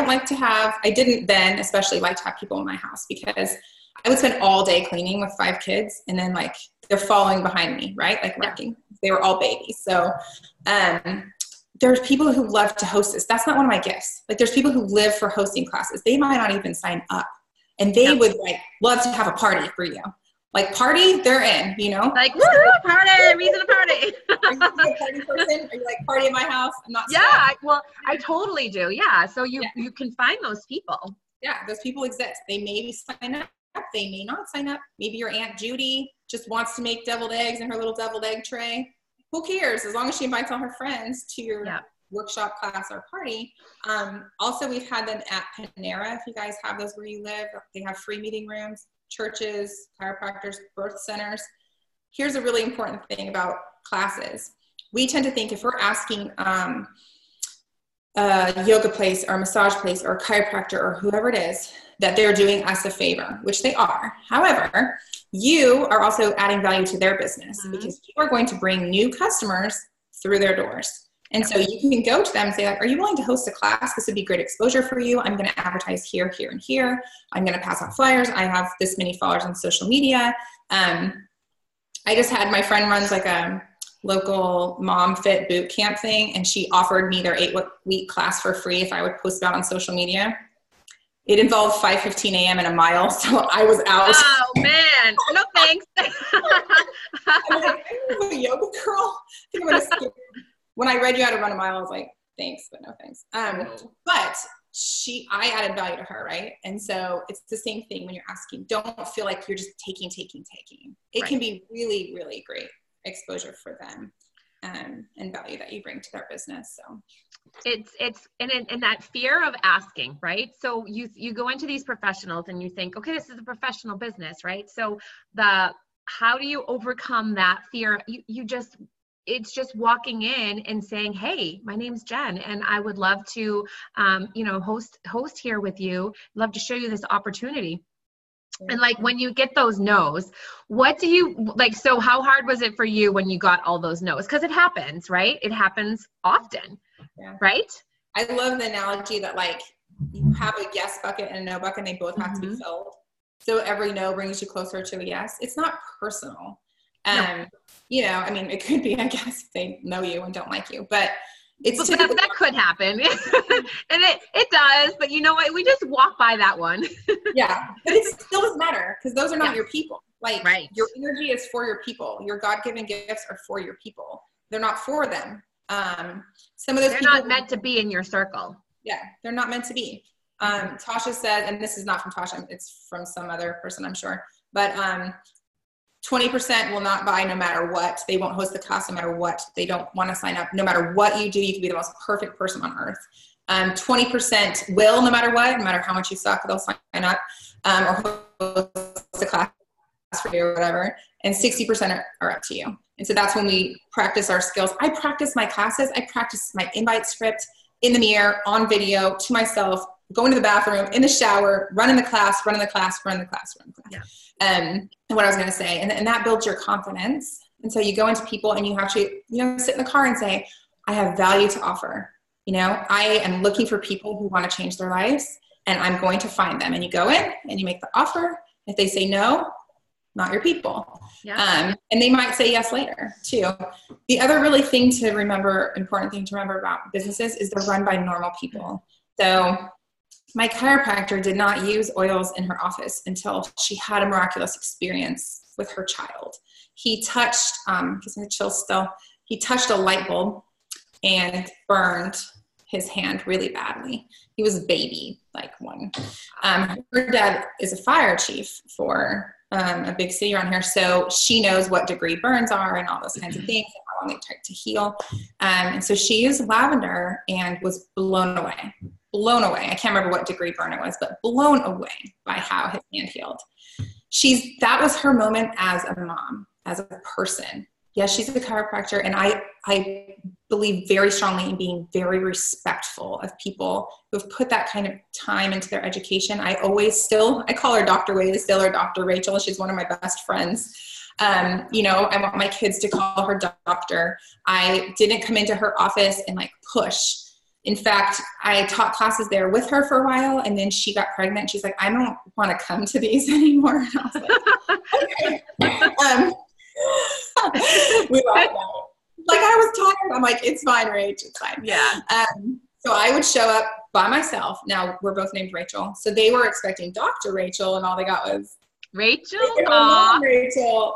didn't then especially like to have people in my house, because I would spend all day cleaning with 5 kids, and then like they're following behind me, right? Like wrecking. They were all babies. So there's people who love to host this. That's not one of my gifts. Like there's people who live for hosting classes. They might not even sign up, and they would like love to have a party for you. Like party, they're in, you know? Like, woo, party, reason to party. Are you a party person? Are you like, party in my house? I'm not. Yeah, well, I totally do. Yeah, so you can find those people. Yeah, those people exist. They maybe sign up. They may not sign up. Maybe your Aunt Judy just wants to make deviled eggs in her little deviled egg tray. Who cares? As long as she invites all her friends to your workshop, class, or party. Also, we've had them at Panera. If you guys have those where you live, they have free meeting rooms. Churches, chiropractors, birth centers. Here's a really important thing about classes. We tend to think if we're asking a yoga place or a massage place or a chiropractor or whoever it is, that they're doing us a favor, which they are. However, you are also adding value to their business, because you are going to bring new customers through their doors. And so you can go to them and say, like, are you willing to host a class? This would be great exposure for you. I'm going to advertise here, here, and here. I'm going to pass out flyers. I have this many followers on social media. I just had, my friend runs like a local mom fit boot camp thing, and she offered me their 8-week class for free if I would post about on social media. It involved 5:15 a.m. and a mile, so I was out. Oh man, no thanks. I'm like, I'm a yoga girl. I think I'm going to skip. When I read you how to run a mile, I was like, thanks, but no thanks. But I added value to her, right? And so it's the same thing when you're asking. Don't feel like you're just taking. It can be really, really great exposure for them, and value that you bring to their business. So it's and that fear of asking, right? So you go into these professionals and you think, okay, this is a professional business, right? So how do you overcome that fear? It's just walking in and saying, hey, my name's Jen, and I would love to, host here with you. Love to show you this opportunity. And like, when you get those no's, what do you like? So how hard was it for you when you got all those no's? Because it happens, right? It happens often, right? I love the analogy that like you have a yes bucket and a no bucket, and they both have to be filled. So every no brings you closer to a yes. It's not personal. No. I mean, it could be, I guess, if they know you and don't like you, but that could happen. And it does, but you know what? We just walk by that one. Yeah, but it still doesn't matter, because those are not your people. Like, your energy is for your people. Your God-given gifts are for your people. They're not for them. Some of those they're people, not meant to be in your circle. Yeah, they're not meant to be. Tasha said, and this is not from Tasha, it's from some other person, I'm sure, but 20% will not buy no matter what. They won't host the class no matter what. They don't want to sign up. No matter what you do, you can be the most perfect person on earth. 20% will, no matter what, no matter how much you suck, they'll sign up or host a class for you or whatever. And 60% are up to you. And so that's when we practice our skills. I practice my classes. I practice my invite script in the mirror, on video, to myself, going to the bathroom, in the shower, running the class. Yeah. And what I was going to say, and that builds your confidence. And so you go into people and you have to, sit in the car and say, I have value to offer. I am looking for people who want to change their lives, and I'm going to find them. And you go in and you make the offer. If they say no, not your people. Yeah. And they might say yes later too. The other important thing to remember about businesses is they're run by normal people. So my chiropractor did not use oils in her office until she had a miraculous experience with her child. He touched, gives me the chills still, he touched a light bulb and burned his hand really badly. He was a baby, like one. Her dad is a fire chief for a big city around here, so she knows what degree burns are and all those kinds of things, and how long they take to heal. And so she used lavender and was blown away. I can't remember what degree burn it was, but blown away by how his hand healed. That was her moment as a mom, as a person. Yeah, she's a chiropractor, and I believe very strongly in being very respectful of people who've put that kind of time into their education. I call her Dr. Whaley still, or Dr. Rachel. She's one of my best friends. You know, I want my kids to call her doctor. I didn't come into her office and like push. In fact, I taught classes there with her for a while, and then she got pregnant. She's like, I don't want to come to these anymore. And I was like, okay. We laughed about it. Like, I was tired. I'm like, it's fine, Rach, it's fine. Yeah. So I would show up by myself. Now, we're both named Rachel. So they were expecting Dr. Rachel, and all they got was Rachel. Rachel.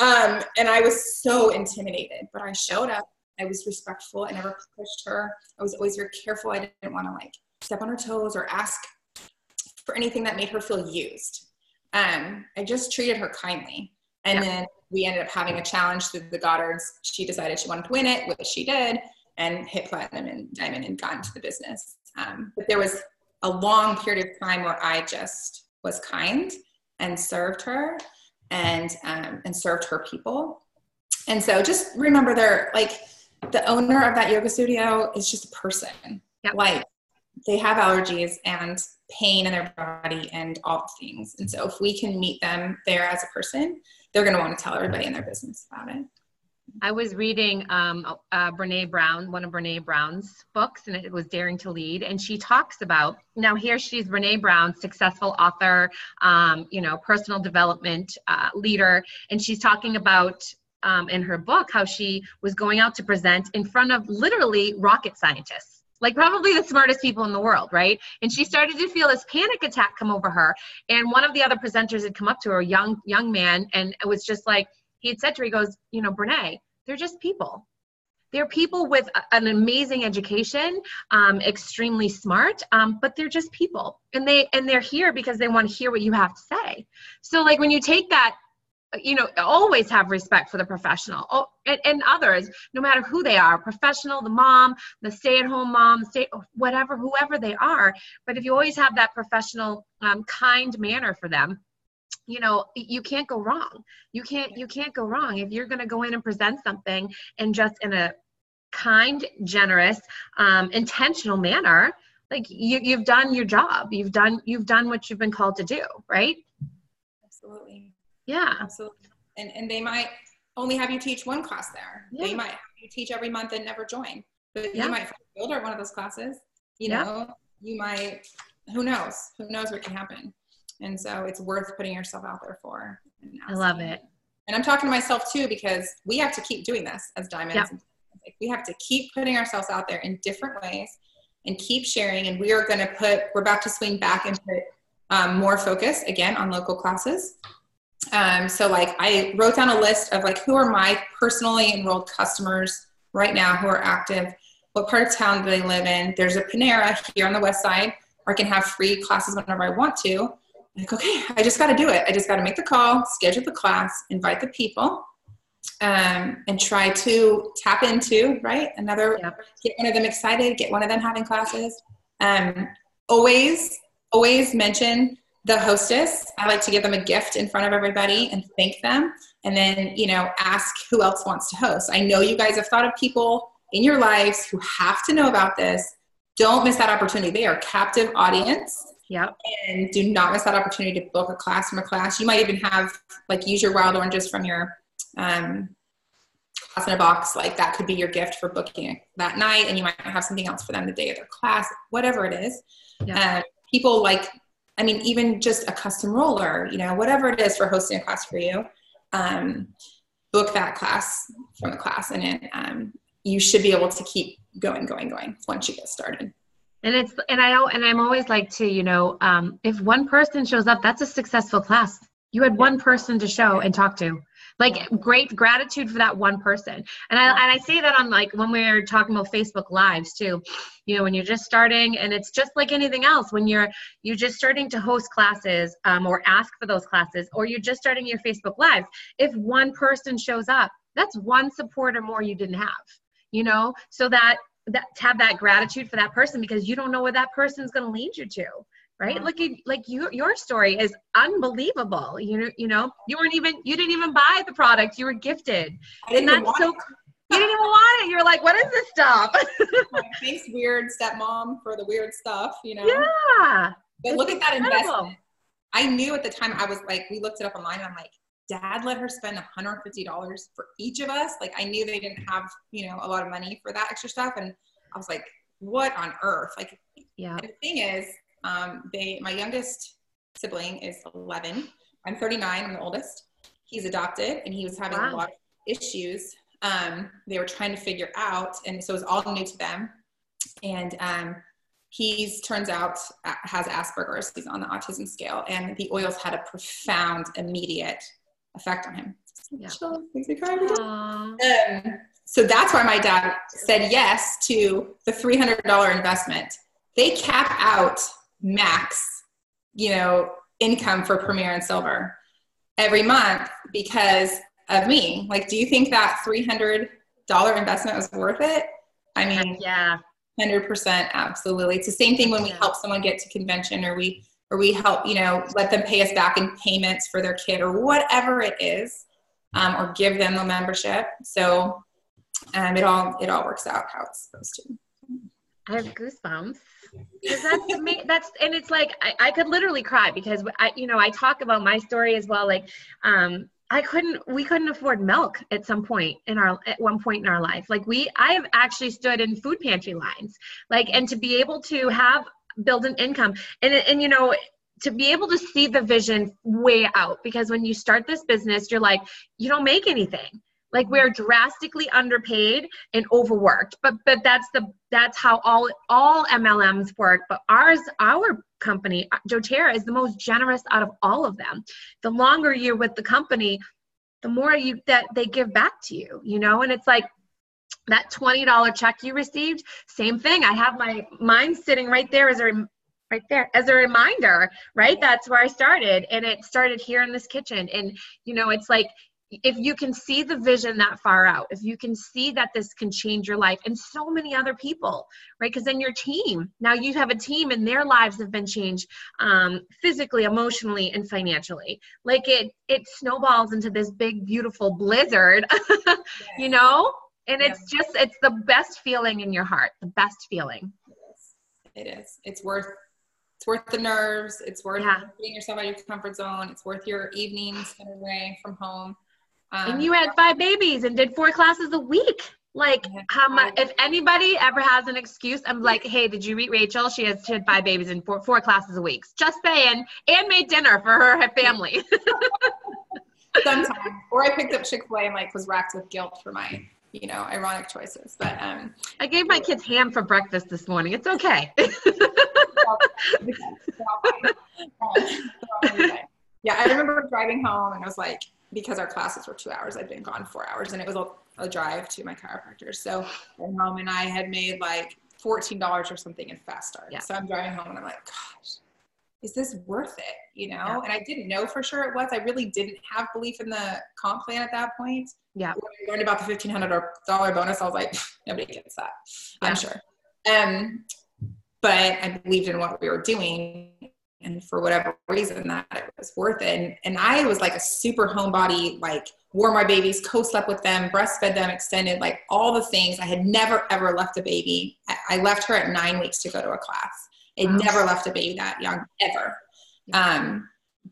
And I was so intimidated, but I showed up. I was respectful. I never pushed her. I was always very careful. I didn't want to like step on her toes or ask for anything that made her feel used. I just treated her kindly. And then we ended up having a challenge through the Goddards. She decided she wanted to win it, which she did, and hit platinum and diamond and got into the business. But there was a long period of time where I just was kind and served her and served her people. And so just remember, the owner of that yoga studio is just a person. Yep. Like, they have allergies and pain in their body and all things. And so if we can meet them there as a person, they're going to want to tell everybody in their business about it. I was reading Brene Brown, one of Brene Brown's books, and it was Daring to Lead. And she talks about, now here she's Brene Brown, successful author, personal development leader. And she's talking about in her book how she was going out to present in front of literally rocket scientists, like probably the smartest people in the world, right? And she started to feel this panic attack come over her. And one of the other presenters had come up to her, a young man, and it was just like, he had said to her, he goes, Brene, they're just people. They're people with an amazing education, extremely smart, but they're just people. And they're here because they want to hear what you have to say. So like when you take that, always have respect for the professional and others, no matter who they are, professional, the mom, the stay-at-home mom, whoever they are. But if you always have that professional, kind manner for them, you can't go wrong. You can't go wrong if you're going to go in and present something and just in a kind, generous, intentional manner. Like you've done your job. You've done what you've been called to do, right? Absolutely. Yeah. Absolutely. And they might only have you teach one class there. Yeah. They might have you teach every month and never join. But you might find a builder at one of those classes. You might, who knows? Who knows what can happen? And so it's worth putting yourself out there for. I love it. And I'm talking to myself too, because we have to keep doing this as diamonds. Yep. We have to keep putting ourselves out there in different ways and keep sharing. And we're about to swing back and put more focus again on local classes. So like I wrote down a list of like, who are my personally enrolled customers right now who are active? What part of town do they live in? There's a Panera here on the west side, or I can have free classes whenever I want to. Like, okay, I just got to do it. I just got to make the call, schedule the class, invite the people, and try to tap into, right? Get one of them excited, get one of them having classes. Always mention the hostess. I like to give them a gift in front of everybody and thank them. And then, ask who else wants to host. I know you guys have thought of people in your lives who have to know about this. Don't miss that opportunity. They are captive audience. Yep. And do not miss that opportunity to book a class from a class. You might even have, like, use your wild oranges from your class in a box. Like, that could be your gift for booking it that night. And you might have something else for them the day of their class, whatever it is. Yep. People even just a custom roller, whatever it is for hosting a class for you, book that class from the class. And you should be able to keep going once you get started. And I'm always like to, if one person shows up, that's a successful class. You had one person to show and talk to. Like, great gratitude for that one person. And I say that on, like, when we're talking about Facebook Lives too, when you're just starting, and it's just like anything else, when you're just starting to host classes, or ask for those classes, or you're just starting your Facebook Lives. If one person shows up, that's one supporter more you didn't have, so that to have that gratitude for that person, because you don't know where that person's going to lead you to, right? Look at like your story is unbelievable. You know, you didn't even buy the product, you were gifted. I didn't even want it. You didn't even want it. You're like, what is this stuff? Thanks, weird stepmom, for the weird stuff, you know? Yeah. But look at that investment. I knew at the time, I was like, we looked it up online, and I'm like, Dad let her spend $150 for each of us. Like, I knew they didn't have, you know, a lot of money for that extra stuff. And I was like, what on earth? Like, yeah. And the thing is, my youngest sibling is 11. I'm 39, I'm the oldest. He's adopted, and he was having a lot of issues. They were trying to figure out, and so it was all new to them. And turns out has Asperger's. He's on the autism scale, and the oils had a profound, immediate effect on him. Yeah. Makes me cry every time. So that's why my dad said yes to the $300 investment. They cap out max, you know, income for Premier and Silver every month because of me. Like, do you think that $300 investment was worth it? I mean, yeah, 100%, absolutely. It's the same thing when we help someone get to convention, or we help, you know, let them pay us back in payments for their kid or whatever it is, or give them the membership. So it all works out how it's supposed to. I have goosebumps. Because and it's like, I could literally cry because I talk about my story as well. Like, we couldn't afford milk at one point in our life. Like I have actually stood in food pantry lines, like, and to be able to build an income and, you know, to be able to see the vision way out, because when you start this business, you're like, you don't make anything. Like, we're drastically underpaid and overworked, but that's how all MLMs work. But our company, doTERRA, is the most generous out of all of them. The longer you're with the company, the more that they give back to you, you know. And it's like that $20 check you received, same thing. I have mine sitting right there as a reminder, right? That's where I started, and it started here in this kitchen. And you know, it's like, if you can see the vision that far out, if you can see that this can change your life and so many other people, right? Because then your team, now you have a team and their lives have been changed physically, emotionally, and financially. Like it snowballs into this big, beautiful blizzard, you know? And it's the best feeling in your heart, the best feeling. It is. It's worth the nerves. It's worth getting yourself out of your comfort zone. It's worth your evenings spent away from home. And you had 5 babies and did 4 classes a week. Like, how much? If anybody ever has an excuse, I'm like, hey, did you meet Rachel? She had 5 babies and 4 classes a week. Just saying. And made dinner for her family. Sometimes. Or I picked up Chick-fil-A and was racked with guilt for my, you know, ironic choices. But I gave my kids ham for breakfast this morning. It's okay. Yeah, I remember driving home, and I was like, because our classes were 2 hours, I'd been gone 4 hours, and it was a drive to my chiropractor. So I went home, and I had made like $14 or something in fast start. Yeah. So I'm driving home, and I'm like, gosh, is this worth it? You know? Yeah. And I didn't know for sure it was. I really didn't have belief in the comp plan at that point. Yeah. When I learned about the $1,500 bonus, I was like, nobody gets that. Yeah. I'm sure. But I believed in what we were doing. And for whatever reason, that it was worth it. And I was like a super homebody, like wore my babies, co-slept with them, breastfed them, extended, like all the things. I had never, ever left a baby. I left her at 9 weeks to go to a class. I never left a baby that young, ever.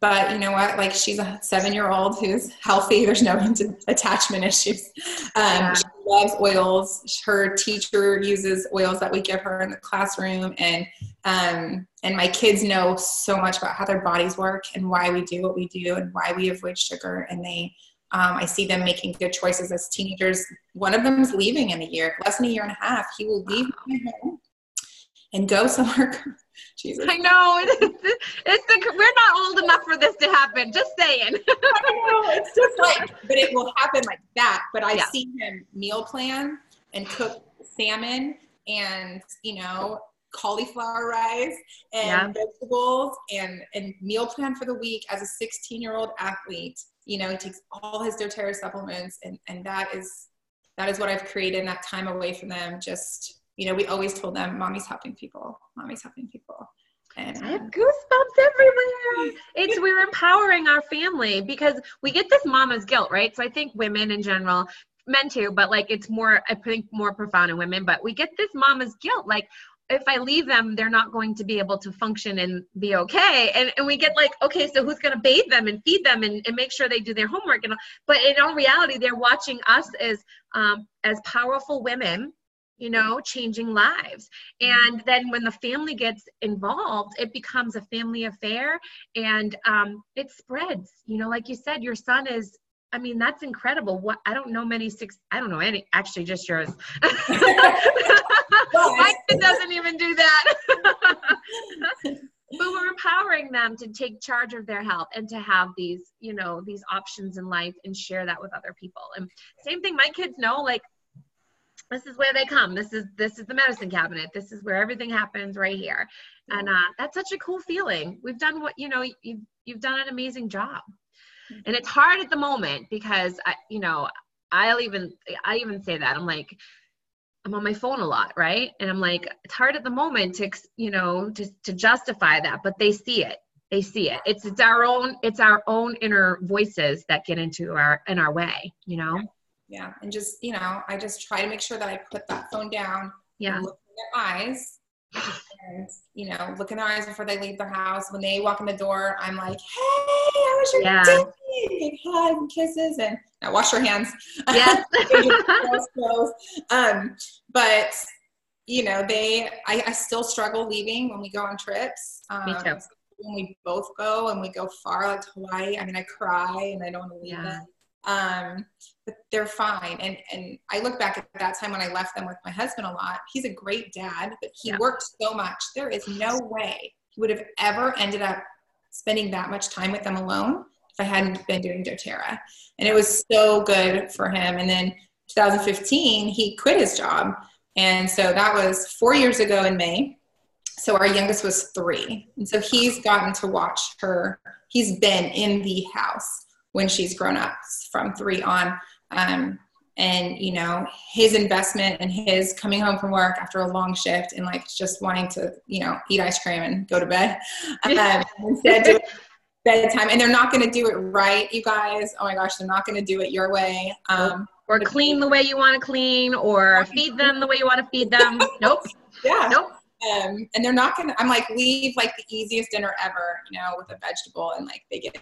But you know what? Like, she's a 7-year-old who's healthy. There's no attachment issues. She loves oils. Her teacher uses oils that we give her in the classroom. And my kids know so much about how their bodies work and why we do what we do and why we avoid sugar. And I see them making good choices as teenagers. One of them is leaving in less than a year and a half. He will leave my home and go somewhere. Jesus. I know. We're not old enough for this to happen. Just saying. I know. It's just like, but it will happen like that. But I see him meal plan and cook salmon and, you know, cauliflower rice and vegetables and meal plan for the week as a 16-year-old athlete. You know, he takes all his doTERRA supplements, and that is what I've created in that time away from them. Just, you know, we always told them, mommy's helping people. Mommy's helping people. And I have goosebumps everywhere. We're empowering our family because we get this mama's guilt, right? So I think women in general, men too, but like it's more, I think more profound in women, but we get this mama's guilt. Like if I leave them, they're not going to be able to function and be okay. And we get like, okay, so who's going to bathe them and feed them and make sure they do their homework? But in all reality, they're watching us as powerful women, you know, changing lives. And then when the family gets involved, it becomes a family affair and it spreads, you know, like you said, your son is, I mean, that's incredible. I don't know any, actually just yours. My kid doesn't even do that. But we're empowering them to take charge of their health and to have these, you know, these options in life and share that with other people. And same thing, my kids know, like, this is where they come. This is the medicine cabinet. This is where everything happens right here. And that's such a cool feeling. We've done what, you know, you've done an amazing job. And it's hard at the moment because I even say that I'm like, I'm on my phone a lot. Right. And I'm like, it's hard at the moment to, you know, to justify that, but they see it. It's our own inner voices that get in our way, you know? Yeah. And just, you know, I just try to make sure that I put that phone down and look in their eyes and, you know, look in their eyes before they leave their house. When they walk in the door, I'm like, hey, how was your day? Big hugs and kisses and now wash your hands. Yes. But you know, I still struggle leaving when we go on trips. Me too. When we both go and we go far, like to Hawaii, I mean, I cry and I don't want to leave them. But they're fine. And I look back at that time when I left them with my husband a lot. He's a great dad, but he worked so much. There is no way he would have ever ended up spending that much time with them alone if I hadn't been doing doTERRA. And it was so good for him. And then 2015, he quit his job. And so that was 4 years ago in May. So our youngest was 3. And so he's gotten to watch her. He's been in the house when she's grown up from 3 on. And, you know, his investment and his coming home from work after a long shift and like just wanting to, you know, eat ice cream and go to bed instead do bedtime. And they're not going to do it right, you guys. Oh my gosh, they're not going to do it your way. Or clean the way you want to clean or feed them the way you want to feed them. Nope. Nope. And they're not going to, I'm like, leave like the easiest dinner ever, you know, with a vegetable and like they get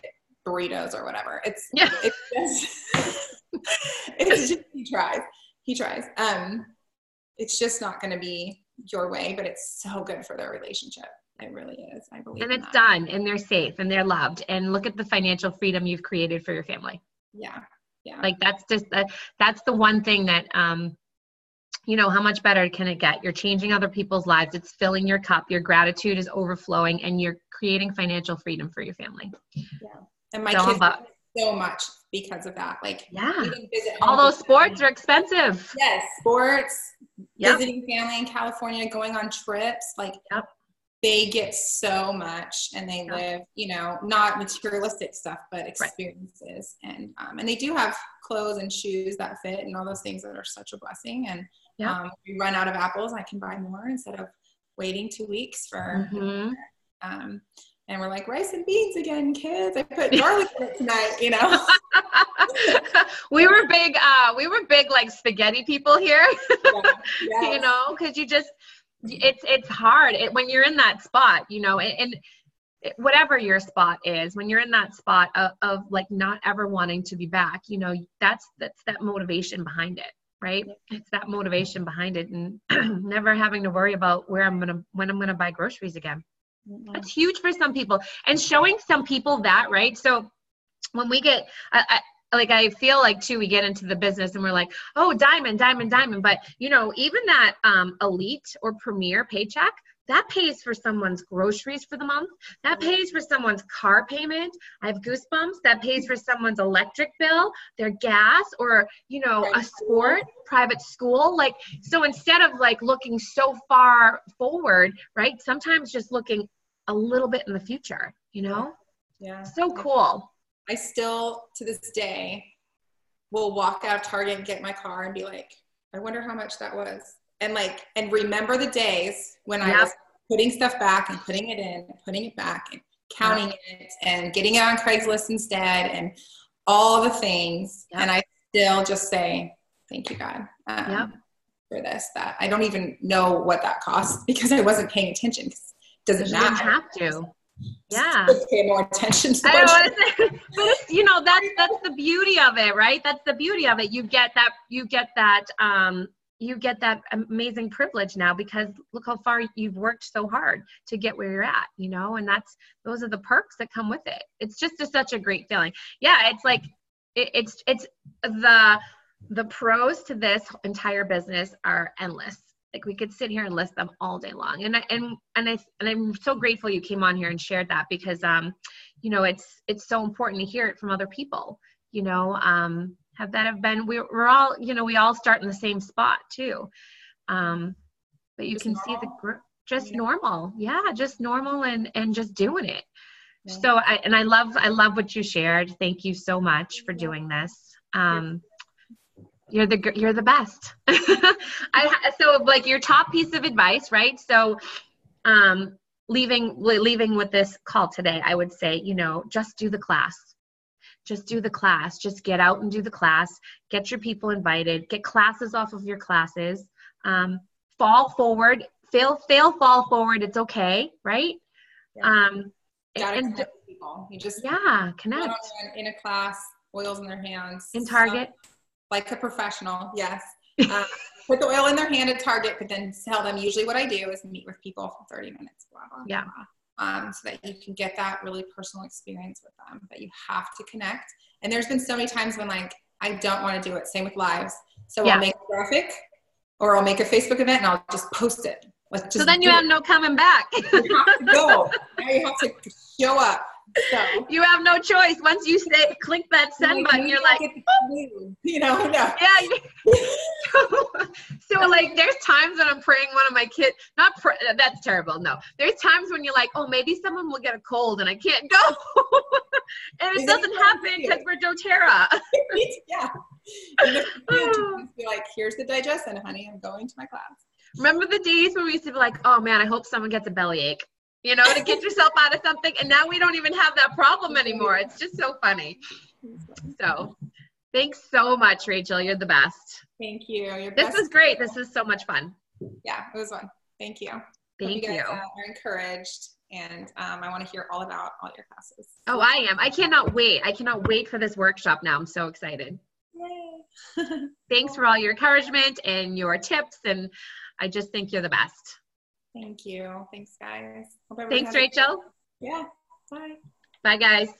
burritos or whatever. It's just, he tries. It's just not going to be your way, but it's so good for their relationship. It really is. I believe. And it's done and they're safe and they're loved. And look at the financial freedom you've created for your family. Yeah. Yeah. Like that's just, that's the one thing that, you know, how much better can it get? You're changing other people's lives. It's filling your cup. Your gratitude is overflowing and you're creating financial freedom for your family. Yeah. And my kids so much because of that. Like, all those sports are expensive. Yes. Sports, visiting family in California, going on trips, like they get so much and they live, you know, not materialistic stuff, but experiences. And they do have clothes and shoes that fit and all those things that are such a blessing. And we run out of apples, I can buy more instead of waiting 2 weeks for, and we're like, rice and beans again, kids. I put garlic in it tonight, you know. we were big like spaghetti people here, you know, because you just, it's hard when you're in that spot, you know, and whatever your spot is, when you're in that spot of like not ever wanting to be back, you know, that's that motivation behind it, right? It's that motivation behind it and never having to worry about when I'm going to buy groceries again. That's huge for some people and showing some people that, right? So when we get, I feel like too, we get into the business and we're like, oh, diamond. But you know, even that elite or premier paycheck, that pays for someone's groceries for the month. That pays for someone's car payment. I have goosebumps. That pays for someone's electric bill, their gas, or, you know, a sport, private school. Like, so instead of like looking so far forward, right? Sometimes just looking a little bit in the future, you know? Yeah. So cool. I still, to this day, will walk out of Target and get my car and be like, I wonder how much that was. And like, and remember the days when I was putting stuff back and putting it in, and putting it back and counting it and getting it on Craigslist instead and all the things. And I still just say, thank you, God, for this, that I don't even know what that costs because I wasn't paying attention. It doesn't matter. You didn't have to. Yeah. Pay more attention to the budget. But it's, you know, that's the beauty of it, right? That's the beauty of it. You get that amazing privilege now because look how far you've worked so hard to get where you're at, you know, and those are the perks that come with it. It's just such a great feeling. Yeah. It's like, it's the pros to this entire business are endless. Like we could sit here and list them all day long. And I'm so grateful you came on here and shared that because, you know, it's so important to hear it from other people, you know, we're all, you know, we all start in the same spot too. But you just can normal. See just normal. Yeah. Just normal and just doing it. Yeah. So I love what you shared. Thank you so much for doing this. You're the best. So like your top piece of advice, right? So, leaving with this call today, I would say, you know, just do the class. Just do the class. Just get out and do the class. Get your people invited. Get classes off of your classes. Fall forward. Fail, fall forward. It's okay, right? Yeah. Gotta connect with people. You just connect in a class, oils in their hands. In Target. Like a professional, yes. Put the oil in their hand at Target, but then tell them usually what I do is meet with people for 30 minutes, blah, blah, blah. So that you can get that really personal experience with them, but you have to connect. And there's been so many times when like, I don't want to do it. Same with lives. So I'll make a graphic or I'll make a Facebook event and I'll just post it. So then you have no coming back. You have to go. Now you have to show up. So you have no choice. Once you click that send button, you're like, you know, no. Yeah. So like, there's times when I'm praying one of my kids, that's terrible. No, there's times when you're like, oh, maybe someone will get a cold and I can't go. And it doesn't happen because we're doTERRA. Yeah. And be like, here's the digestion, honey. I'm going to my class. Remember the days when we used to be like, oh man, I hope someone gets a bellyache. You know, to get yourself out of something. And now we don't even have that problem anymore. It's just so funny. So thanks so much, Rachel. You're the best. Thank you. This was great. This is so much fun. Yeah, it was fun. Thank you. Thank you. Are encouraged. And I want to hear all about all your classes. Oh, I am. I cannot wait. I cannot wait for this workshop now. I'm so excited. Yay. Thanks for all your encouragement and your tips. And I just think you're the best. Thank you. Thanks, guys. Thanks, Rachel. Yeah. Bye. Bye, guys.